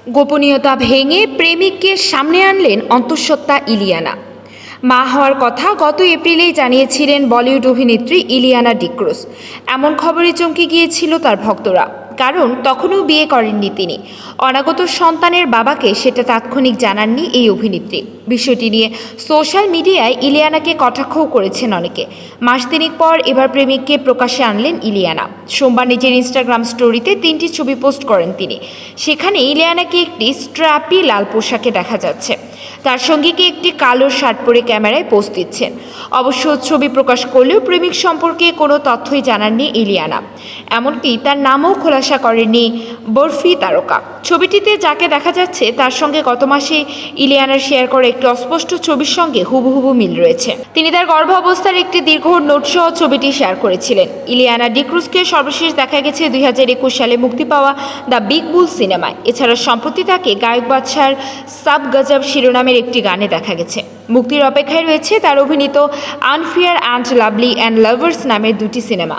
গোপনীয়তা ভেঙে প্রেমিককে সামনে আনলেন অন্তঃসত্ত্বা ইলিয়ানা। মা হওয়ার কথা গত এপ্রিলেই জানিয়েছিলেন বলিউড অভিনেত্রী ইলিয়ানা ডিক্রুজ। এমন খবরে চমকে গিয়েছিল তার ভক্তরা, কারণ তখনও বিয়ে করেননি তিনি। অনাগত সন্তানের বাবাকে সেটা তাৎক্ষণিক জানাননি এই অভিনেত্রী। বিষয়টি নিয়ে সোশ্যাল মিডিয়ায় ইলিয়ানাকে কটাক্ষও করেছেন অনেকে। মাস তিনেক পর এবার প্রেমিককে প্রকাশ্যে আনলেন ইলিয়ানা। সোমবার নিজের ইনস্টাগ্রাম স্টোরিতে 3টি ছবি পোস্ট করেন তিনি। সেখানে ইলিয়ানাকে একটি স্ট্র্যাপি লাল পোশাকে দেখা যাচ্ছে। তার সঙ্গীকে একটি কালো শার্ট পরে ক্যামেরায় পোজ দিচ্ছেন। অবশ্য ছবি প্রকাশ করলেও প্রেমিক সম্পর্কে কোনো তথ্যই জানাননি ইলিয়ানা। এমনকি তার নামও খোলাসা করেননি বরফি তারকা। ছবিটিতে যাকে দেখা যাচ্ছে তার সঙ্গে গত মাসে ইলিয়ানার শেয়ার করা একটি অস্পষ্ট ছবির সঙ্গে হুবহু মিল রয়েছে। তিনি তার গর্ভাবস্থার একটি দীর্ঘ নোট সহ ছবিটি শেয়ার করেছিলেন। ইলিয়ানা ডিক্রুজকে সর্বশেষ দেখা গেছে 2021 সালে মুক্তি পাওয়া দ্য বিগ বুল সিনেমায়। এছাড়া সম্প্রতি তাকে গায়ক বাদশার সাব গজব শিরোনামের একটি গানে দেখা গেছে। মুক্তির অপেক্ষায় রয়েছে তার অভিনীত unfair and lovely and lovers নামের 2টি সিনেমা।